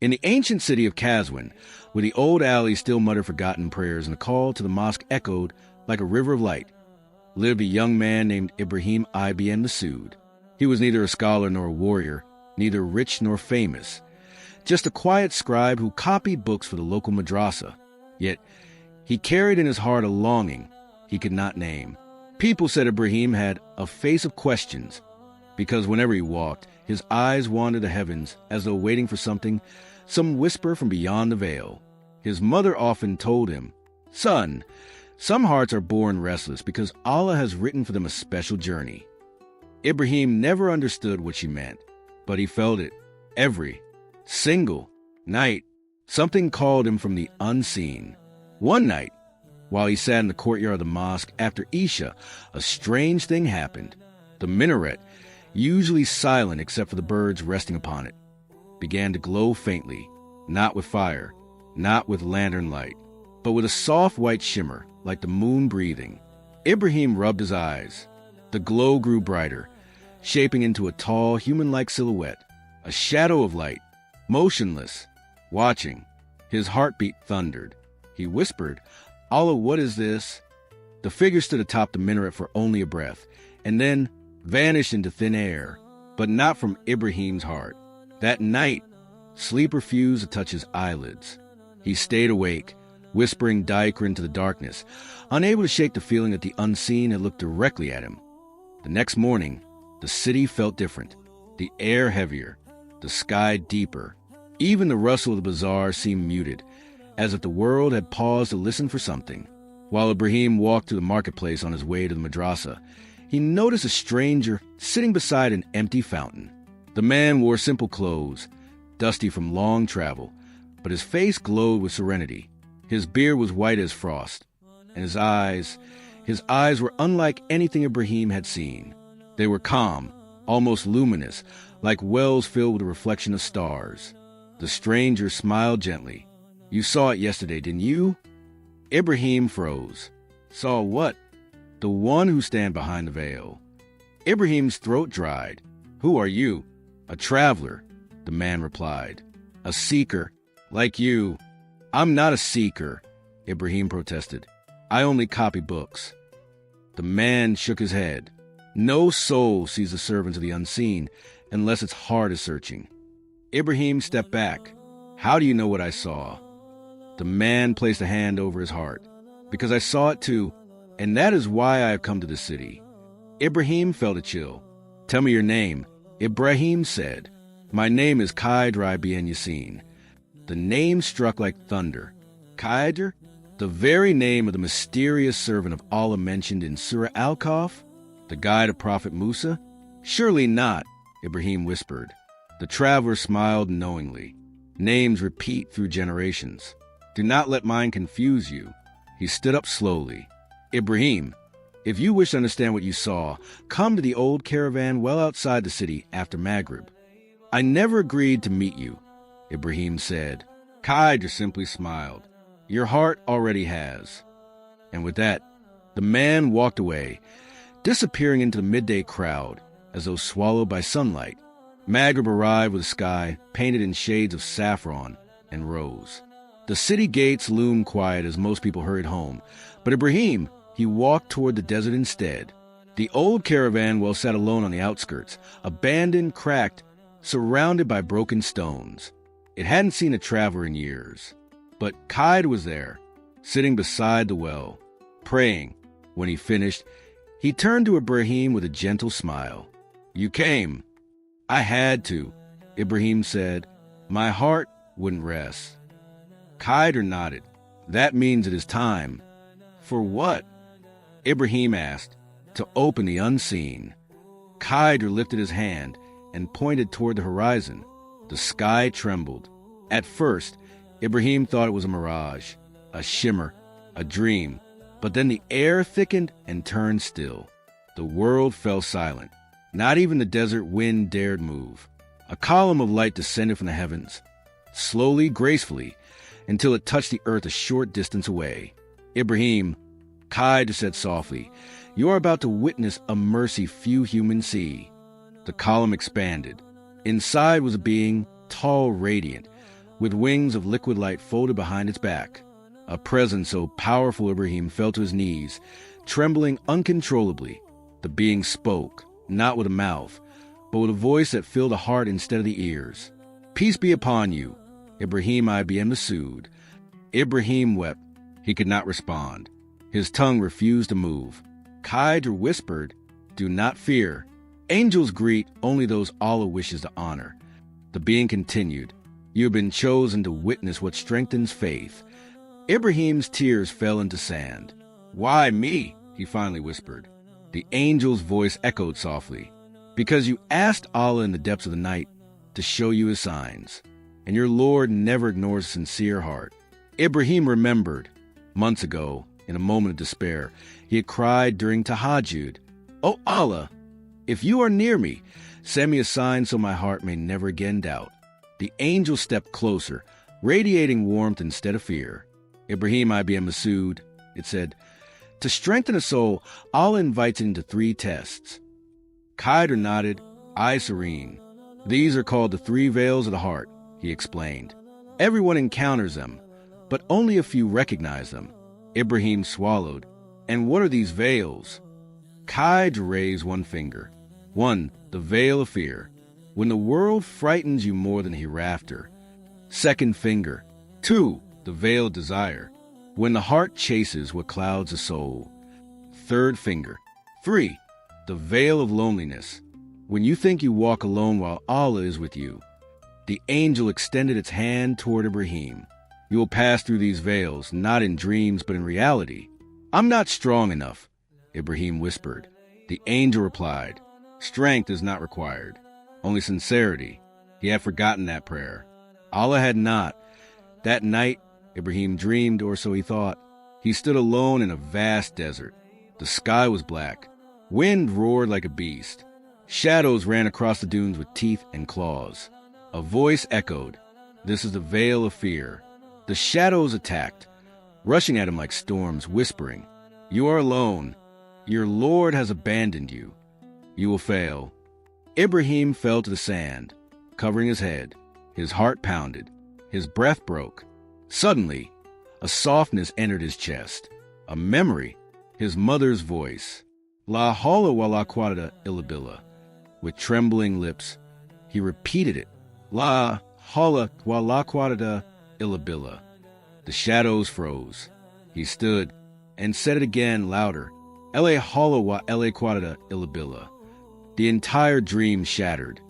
In the ancient city of Kazwin, where the old alleys still muttered forgotten prayers and the call to the mosque echoed like a river of light, lived a young man named Ibrahim ibn Masood. He was neither a scholar nor a warrior, neither rich nor famous, just a quiet scribe who copied books for the local madrasa. Yet he carried in his heart a longing he could not name. People said Ibrahim had a face of questions, because whenever he walked, his eyes wandered the heavens as though waiting for something, some whisper from beyond the veil. His mother often told him, "Son, some hearts are born restless because Allah has written for them a special journey." Ibrahim never understood what she meant, but he felt it every single night. Something called him from the unseen. One night, while he sat in the courtyard of the mosque after Isha, a strange thing happened. The minaret, usually silent except for the birds resting upon it, began to glow faintly, not with fire, not with lantern light, but with a soft white shimmer like the moon breathing. Ibrahim rubbed his eyes. The glow grew brighter, shaping into a tall, human-like silhouette, a shadow of light, motionless, watching. His heartbeat thundered. He whispered, "Allah, what is this?" The figure stood atop the minaret for only a breath, and then vanished into thin air, but not from Ibrahim's heart. That night, sleep refused to touch his eyelids. He stayed awake, whispering Daikra into the darkness, unable to shake the feeling that the unseen had looked directly at him. The next morning, the city felt different, the air heavier, the sky deeper. Even the rustle of the bazaar seemed muted, as if the world had paused to listen for something. While Ibrahim walked through the marketplace on his way to the madrasa, he noticed a stranger sitting beside an empty fountain. The man wore simple clothes, dusty from long travel, but his face glowed with serenity. His beard was white as frost, and his eyes were unlike anything Ibrahim had seen. They were calm, almost luminous, like wells filled with the reflection of stars. The stranger smiled gently. "You saw it yesterday, didn't you?" Ibrahim froze. "Saw what?" "The one who stand behind the veil." Ibrahim's throat dried. "Who are you?" "A traveler," the man replied. "A seeker, like you." "I'm not a seeker," Ibrahim protested. "I only copy books." The man shook his head. "No soul sees the servants of the unseen unless its heart is searching." Ibrahim stepped back. "How do you know what I saw?" The man placed a hand over his heart. "Because I saw it too, and that is why I have come to the city." Ibrahim felt a chill. "Tell me your name," Ibrahim said. "My name is Qadr ibn Yasin." The name struck like thunder. Qadr? The very name of the mysterious servant of Allah mentioned in Surah Al-Kahf? The guide of Prophet Musa? "Surely not," Ibrahim whispered. The traveler smiled knowingly. "Names repeat through generations. Do not let mine confuse you." He stood up slowly. "Ibrahim, if you wish to understand what you saw, come to the old caravan well outside the city after Maghrib." "I never agreed to meet you," Ibrahim said. Qadr simply smiled. "Your heart already has." And with that, the man walked away, disappearing into the midday crowd as though swallowed by sunlight. Maghrib arrived with the sky painted in shades of saffron and rose. The city gates loomed quiet as most people hurried home, but Ibrahim, he walked toward the desert instead. The old caravan well sat alone on the outskirts, abandoned, cracked, surrounded by broken stones. It hadn't seen a traveler in years. But Qadr was there, sitting beside the well, praying. When he finished, he turned to Ibrahim with a gentle smile. "You came." "I had to," Ibrahim said. "My heart wouldn't rest." Qadr nodded. "That means it is time." "For what?" Ibrahim asked. "To open the unseen." Qadr lifted his hand and pointed toward the horizon. The sky trembled. At first, Ibrahim thought it was a mirage, a shimmer, a dream. But then the air thickened and turned still. The world fell silent. Not even the desert wind dared move. A column of light descended from the heavens, slowly, gracefully, until it touched the earth a short distance away. "Ibrahim," Qadr said softly, "you are about to witness a mercy few humans see." The column expanded. Inside was a being, tall, radiant, with wings of liquid light folded behind its back. A presence so powerful Ibrahim fell to his knees, trembling uncontrollably. The being spoke, not with a mouth, but with a voice that filled the heart instead of the ears. "Peace be upon you, Ibrahim Ibn Masud." Ibrahim wept. He could not respond. His tongue refused to move. Khidr whispered, "Do not fear. Angels greet only those Allah wishes to honor." The being continued, "You have been chosen to witness what strengthens faith." Ibrahim's tears fell into sand. "Why me?" he finally whispered. The angel's voice echoed softly. "Because you asked Allah in the depths of the night to show you his signs, and your Lord never ignores a sincere heart." Ibrahim remembered, months ago, in a moment of despair, he had cried during Tahajjud, "O Allah, if you are near me, send me a sign so my heart may never again doubt." The angel stepped closer, radiating warmth instead of fear. "Ibrahim Ibn Masud," it said, "to strengthen a soul, Allah invites it into 3 tests." Khidr nodded, eyes serene. "These are called the 3 veils of the heart," he explained. "Everyone encounters them, but only a few recognize them." Ibrahim swallowed. "And what are these veils?" Khidr raised one finger. 1. The veil of fear, when the world frightens you more than hereafter. 2nd finger. 2. The veil of desire, when the heart chases what clouds the soul. 3rd finger. 3. The veil of loneliness, when you think you walk alone while Allah is with you. The angel extended its hand toward Ibrahim. "You will pass through these veils, not in dreams but in reality." "I'm not strong enough," Ibrahim whispered. The angel replied, "Strength is not required, only sincerity." He had forgotten that prayer. Allah had not. That night, Ibrahim dreamed, or so he thought. He stood alone in a vast desert. The sky was black. Wind roared like a beast. Shadows ran across the dunes with teeth and claws. A voice echoed, "This is the veil of fear." The shadows attacked, rushing at him like storms, whispering, "You are alone. Your Lord has abandoned you. You will fail." Ibrahim fell to the sand, covering his head. His heart pounded. His breath broke. Suddenly, a softness entered his chest. A memory, his mother's voice. "La hawla wa la quwwata illa billah." With trembling lips, he repeated it. "La hawla wa la quwwata illa billah." The shadows froze. He stood and said it again louder. "La hawla wa la quwwata illa billah." The entire dream shattered.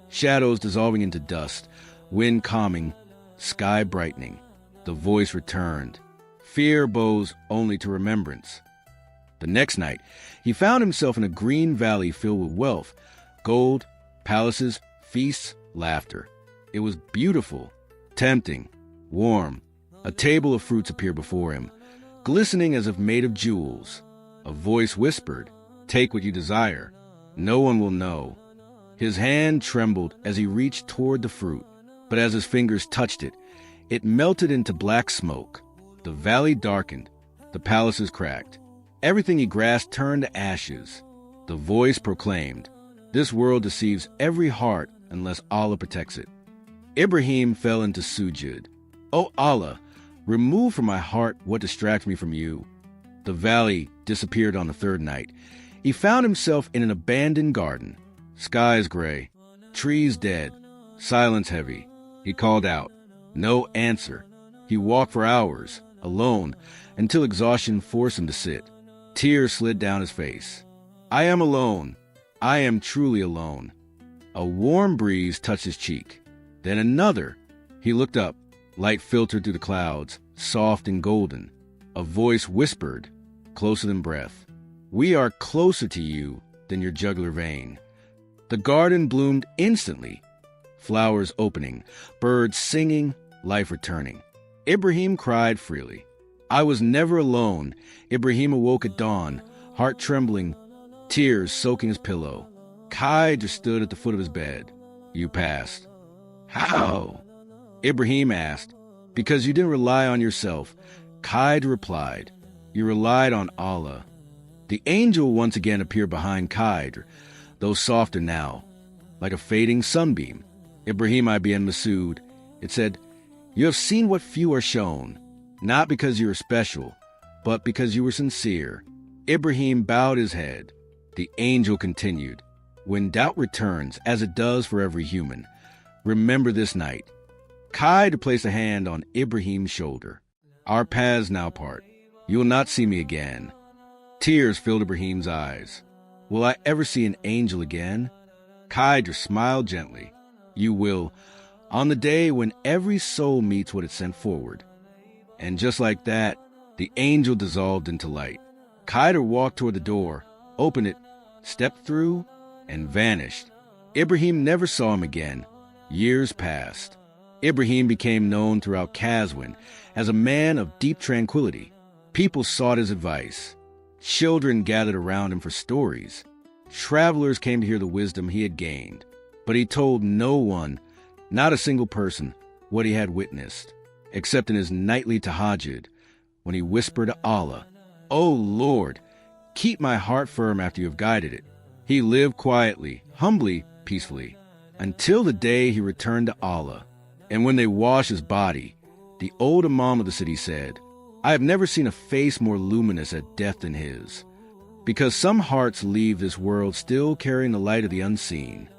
Shadows dissolving into dust, wind calming, sky brightening. The voice returned. Fear bows only to remembrance. The next night, he found himself in a green valley filled with wealth, gold, palaces, feasts, laughter. It was beautiful, tempting, warm. A table of fruits appeared before him, glistening as if made of jewels. A voice whispered, "Take what you desire. No one will know." His hand trembled as he reached toward the fruit, but as his fingers touched it, it melted into black smoke. The valley darkened. The palaces cracked. Everything he grasped turned to ashes. The voice proclaimed, "This world deceives every heart unless Allah protects it." Ibrahim fell into sujud. "O Allah, remove from my heart what distracts me from you." The valley disappeared on the 3rd night. He found himself in an abandoned garden. Skies gray, trees dead, silence heavy. He called out. No answer. He walked for hours, alone, until exhaustion forced him to sit. Tears slid down his face. "I am alone. I am truly alone." A warm breeze touched his cheek. Then another. He looked up. Light filtered through the clouds, soft and golden. A voice whispered, closer than breath, "We are closer to you than your jugular vein." The garden bloomed instantly. Flowers opening, birds singing, life returning. Ibrahim cried freely. "I was never alone." Ibrahim awoke at dawn, heart trembling, tears soaking his pillow. Khidr stood at the foot of his bed. "You passed." "How?" Ibrahim asked. "Because you didn't rely on yourself." Khidr replied, "You relied on Allah." The angel once again appeared behind Khidr, though softer now, like a fading sunbeam. "Ibrahim Ibn Masud," it said, You have seen what few are shown, not because you are special, but because you were sincere. Ibrahim bowed his head. The angel continued, when doubt returns, as it does for every human, remember this night. Kai to place a hand on Ibrahim's shoulder. Our paths now part. You will not see me again. Tears filled Ibrahim's eyes. Will I ever see an angel again? Khaidr smiled gently. You will, on the day when every soul meets what it sent forward. And just like that, the angel dissolved into light. Khaidr walked toward the door, opened it, stepped through, and vanished. Ibrahim never saw him again. Years passed. Ibrahim became known throughout Qazwin as a man of deep tranquility. People sought his advice. Children gathered around him for stories. Travelers came to hear the wisdom he had gained. But he told no one, not a single person, what he had witnessed, except in his nightly tahajjud, when he whispered to Allah, "O Lord, keep my heart firm after you have guided it." He lived quietly, humbly, peacefully, until the day he returned to Allah. And when they washed his body, the old imam of the city said, "I have never seen a face more luminous at death than his," because some hearts leave this world still carrying the light of the unseen.